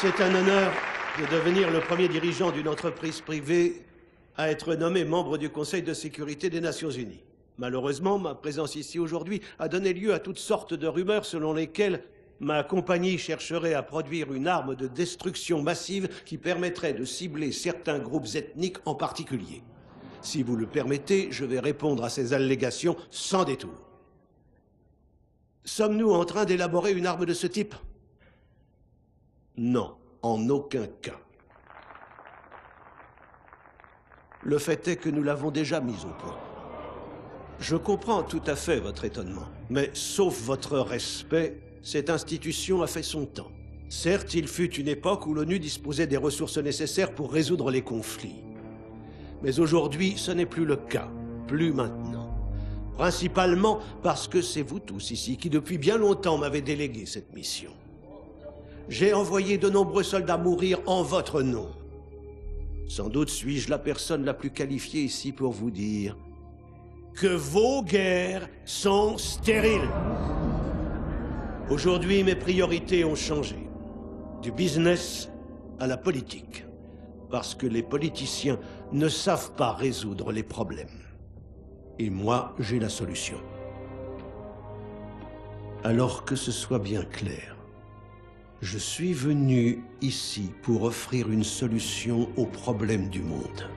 C'est un honneur de devenir le premier dirigeant d'une entreprise privée à être nommé membre du Conseil de sécurité des Nations Unies. Malheureusement, ma présence ici aujourd'hui a donné lieu à toutes sortes de rumeurs selon lesquelles ma compagnie chercherait à produire une arme de destruction massive qui permettrait de cibler certains groupes ethniques en particulier. Si vous le permettez, je vais répondre à ces allégations sans détour. Sommes-nous en train d'élaborer une arme de ce type? Non, en aucun cas. Le fait est que nous l'avons déjà mise au point. Je comprends tout à fait votre étonnement, mais sauf votre respect, cette institution a fait son temps. Certes, il fut une époque où l'ONU disposait des ressources nécessaires pour résoudre les conflits. Mais aujourd'hui, ce n'est plus le cas, plus maintenant. Principalement parce que c'est vous tous ici qui depuis bien longtemps m'avez délégué cette mission. J'ai envoyé de nombreux soldats mourir en votre nom. Sans doute suis-je la personne la plus qualifiée ici pour vous dire que vos guerres sont stériles. Aujourd'hui, mes priorités ont changé. Du business à la politique. Parce que les politiciens ne savent pas résoudre les problèmes. Et moi, j'ai la solution. Alors que ce soit bien clair, je suis venu ici pour offrir une solution aux problèmes du monde.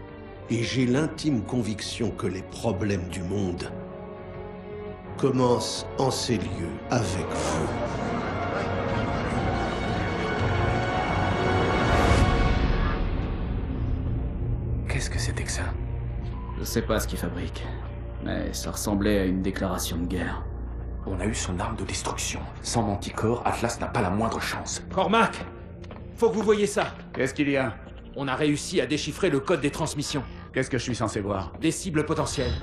Et j'ai l'intime conviction que les problèmes du monde commencent en ces lieux avec vous. Qu'est-ce que c'était que ça? Je sais pas ce qu'ils fabriquent, mais ça ressemblait à une déclaration de guerre. On a eu son arme de destruction. Sans Manticore, Atlas n'a pas la moindre chance. Cormac! Faut que vous voyez ça. Qu'est-ce qu'il y a? On a réussi à déchiffrer le code des transmissions. Qu'est-ce que je suis censé voir? Des cibles potentielles.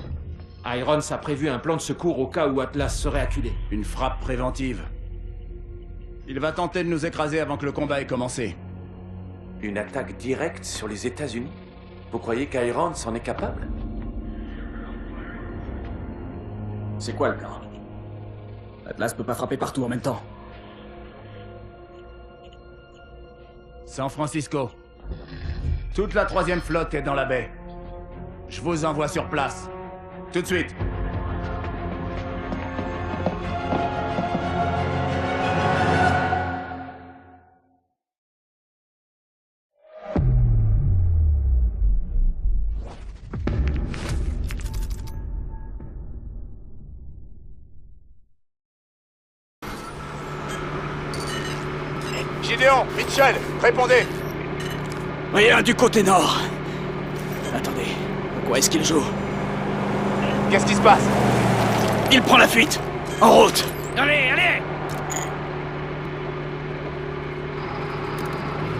Irons a prévu un plan de secours au cas où Atlas serait acculé. Une frappe préventive. Il va tenter de nous écraser avant que le combat ait commencé. Une attaque directe sur les États-Unis? Vous croyez qu'Irons en est capable? C'est quoi le plan? Atlas peut pas frapper partout en même temps. San Francisco. Toute la 3e flotte est dans la baie. Je vous envoie sur place. Tout de suite. Gideon, Mitchell, répondez. Rien du côté nord. Attendez, de quoi est-ce qu'il joue? Qu'est-ce qui se passe? Il prend la fuite. En route. Allez, allez!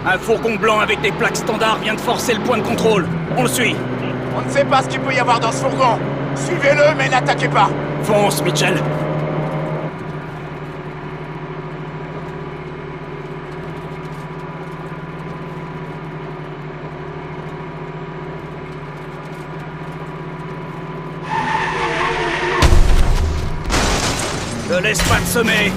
Un fourgon blanc avec des plaques standards vient de forcer le point de contrôle. On le suit. On ne sait pas ce qu'il peut y avoir dans ce fourgon. Suivez-le, mais n'attaquez pas. Fonce, Mitchell. Ne laisse pas te semer.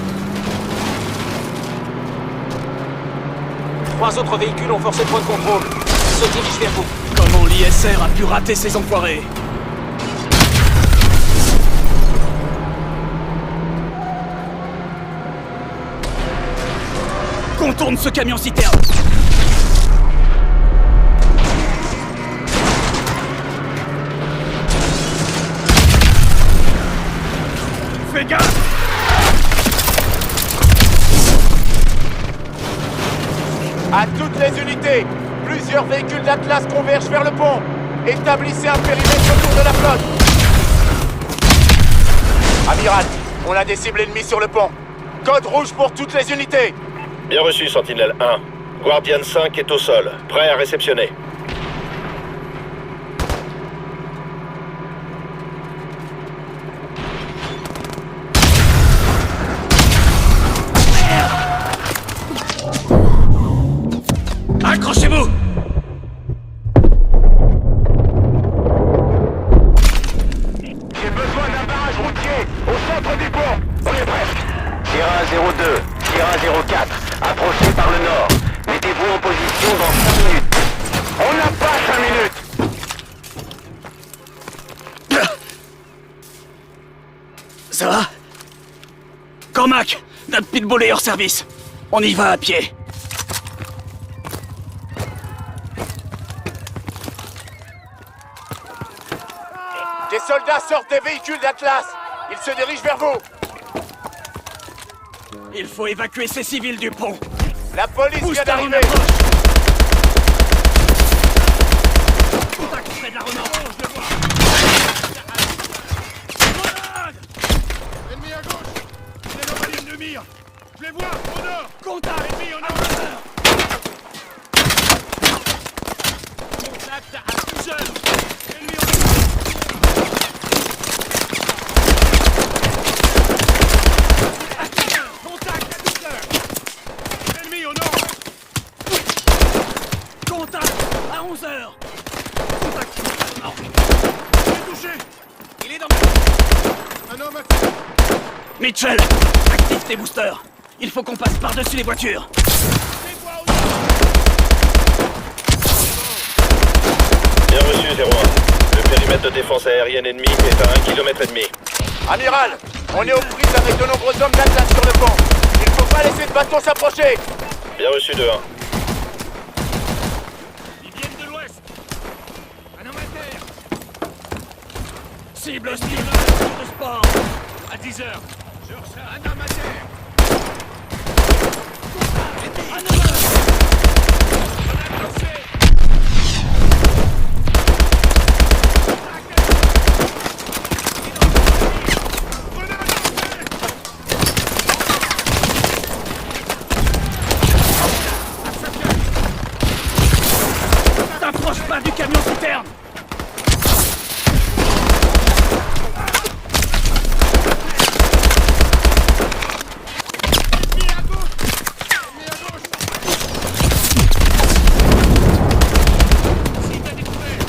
3 autres véhicules ont forcé le point de contrôle. Ils se dirigent vers vous. Comment l'ISR a pu rater ces enfoirés? Contourne ce camion-citerne. Fais gaffe! À toutes les unités, plusieurs véhicules d'Atlas convergent vers le pont. Établissez un périmètre autour de la flotte. Amiral, on a des cibles ennemies sur le pont. Code rouge pour toutes les unités. Bien reçu, Sentinelle 1. Guardian 5 est au sol, prêt à réceptionner. Accrochez-vous! J'ai besoin d'un barrage routier au centre du pont. On est presque. Sierra 02, Sierra 04, approchez par le nord. Mettez-vous Ça va? Cormac, notre pitbull est hors service. On y va à pied. Des soldats sortent des véhicules d'Atlas. Ils se dirigent vers vous. Il faut évacuer ces civils du pont. La police vient Booster en d'arriver. approche. Contact près de la remorque. Je le vois. Ennemi à gauche! C'est dans ma ligne de mire! Je les vois, au nord! Contact. Ennemi en hauteur! Contact à plusieurs! Ennemi en hauteur! Contact à 12 heures! Ennemi au nord! Contact à 11 heures. Contact. Non. Je l'ai touché! Il est dans ma... Un homme à terre! Mitchell, active tes boosters. Il faut qu'on passe par-dessus les voitures. C'est quoi au nord? Bien reçu, 01. Le périmètre de défense aérienne ennemi est à 1,5 km. Amiral, on est aux prises avec de nombreux hommes d'Atlas sur le pont. Il faut pas laisser de bateau s'approcher. Bien reçu, 2-1. Ils viennent de l'ouest! Un homme à terre! Cible hostile de sport. À 10 heures! Je ressens un homme à terre! À 9 heures. On a lancé! T'approches pas du camion citerne. Ennemi à gauche! Ennemi à gauche! Site à découvert!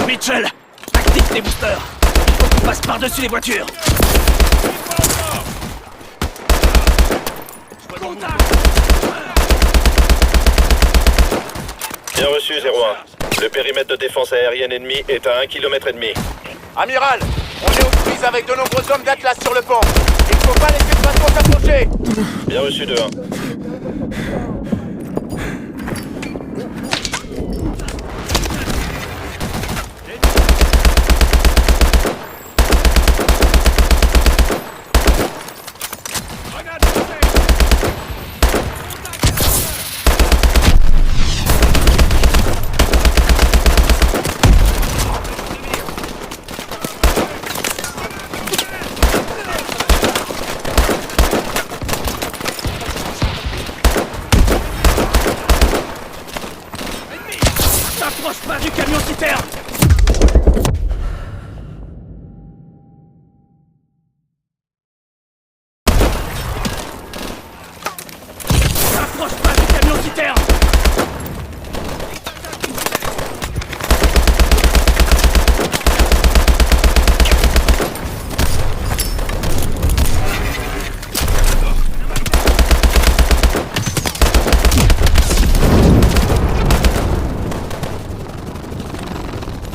Mitchell, active tes boosters. Il faut qu'on passe par-dessus les voitures. Contact. Bien reçu, 01. Le périmètre de défense aérienne ennemi est à 1,5 km. Amiral, on est aux prises avec de nombreux hommes d'Atlas sur le pont. Il faut pas laisser de bateau s'approcher. Bien reçu, 2-1. Grenade lancée! T'approches pas du camion citerne. T'approches pas du camion citerne.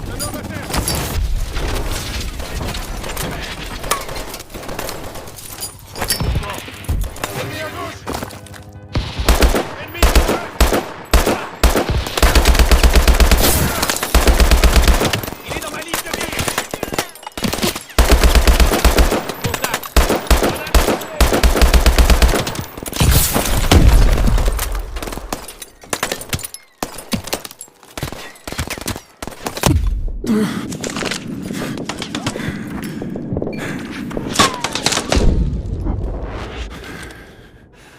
Un homme à terre! Ennemi à gauche! Ennemi à droite! Il est dans ma ligne de mire! Contact! Grenade lancée!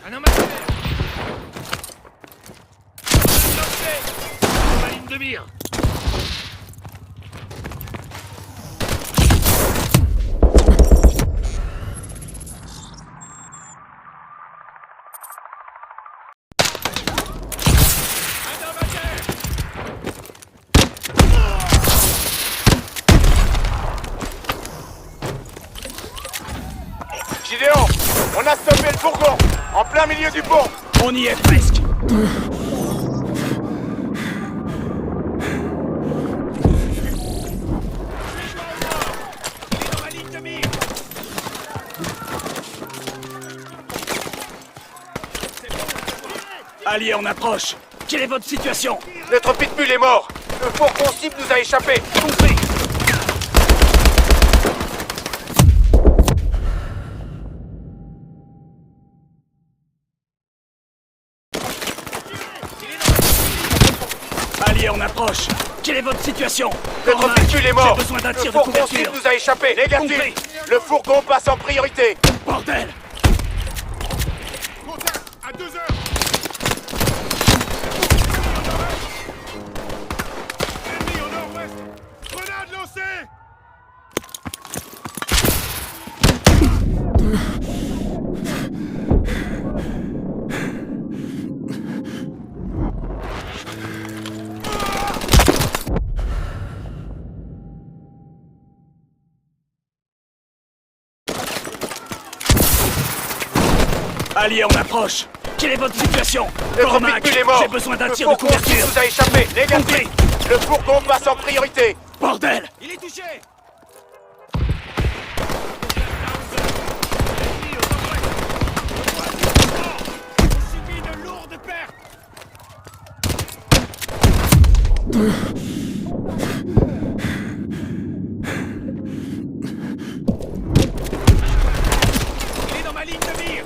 Un homme à terre! Grenade lancée! Dans ma ligne de mire! Un homme à terre! Gideon, on a stoppé le fourgon, en plein milieu du pont. On y est presque. Alliés en approche. Quelle est votre situation? Notre pitbull est mort. Le fourgon cible nous a échappé. Compris. Alliés en approche. Quelle est votre situation? Notre Cormac, pitbull est mort. J'ai besoin d'un Le tir de fourgon couverture. cible nous a échappé. Compris. Négatif. Le fourgon passe en priorité. Bordel! Contact à 2 heures. Ennemi au nord-ouest. Grenade lancée. Alliés en approche. Quelle est votre situation? Notre Cormac, pitbull est mort. j'ai besoin d'un Le tir de fourgon cible couverture. nous a échappé. Négatif. Compris. Le fourgon passe en priorité. Bordel! Il est touché. On subit de lourdes pertes. Il est dans ma ligne de mire.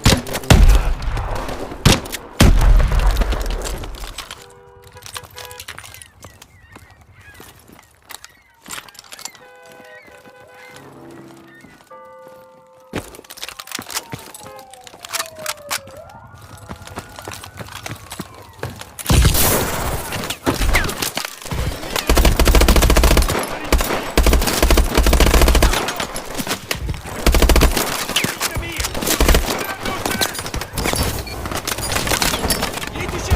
Il est touché.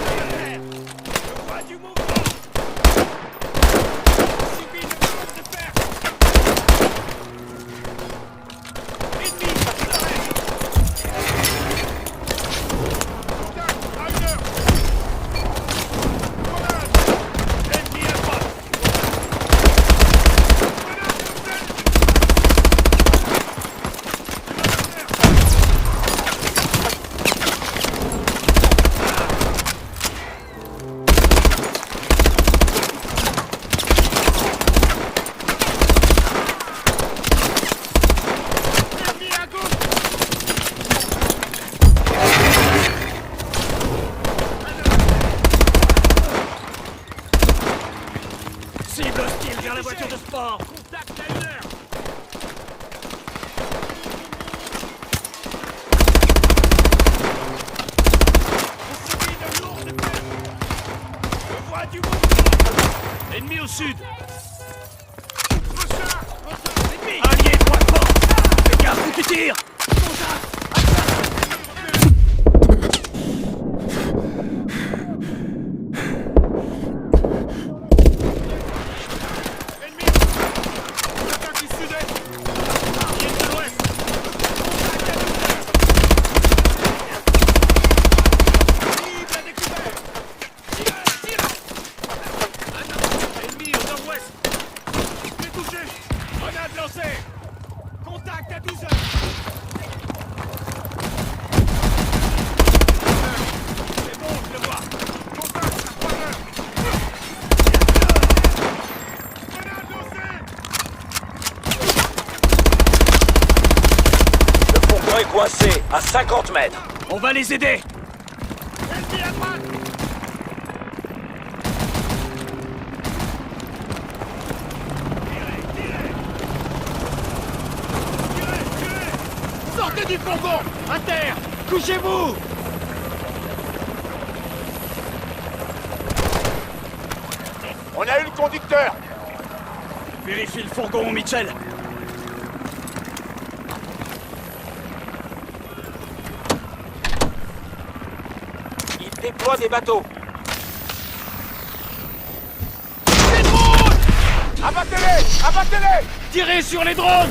Je vois du mouvement. On subit de lourdes pertes. Ennemi à l'arrêt. Contact à 1 heure. Grenade. Ennemi à droite. Ennemi à gauche. Cible hostile vers la voiture de sport. Contact à 1 heure. On subit de lourdes pertes. Je vois du mouvement. Ennemi au sud. Ressort. Ennemi. Alliés, droite fort. Fais gaffe où tu tires. Ennemi. Attaque du sud-est. Arrière de l'ouest. Contact à 12 heures. Cible à découvert. Tire. Ennemi au nord-ouest. Il est touché. Grenade lancée. Contact à 12 heures. C'est bon, je le vois. Contact à 3 heures. Grenade lancée. Le fourgon est coincé à 50 mètres. On va les aider. Ennemi à droite. Sortez du fourgon. À terre. Couchez-vous. On a eu le conducteur. Vérifie le fourgon, Mitchell. Il déploie des bateaux. Les drones. Abattez-les. Abattez-les. Tirez sur les drones.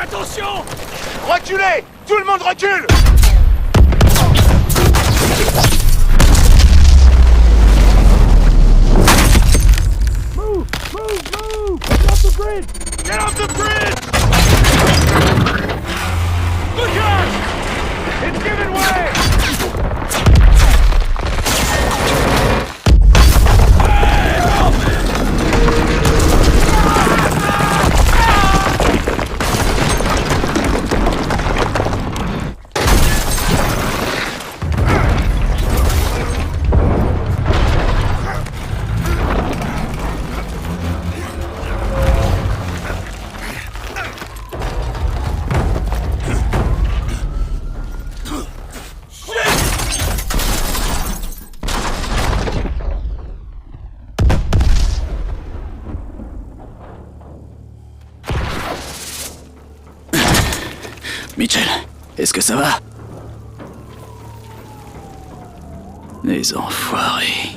Attention! Reculez! Tout le monde recule! Get off the bridge! Look out! It's giving way! Mitchell, est-ce que ça va? Les enfoirés.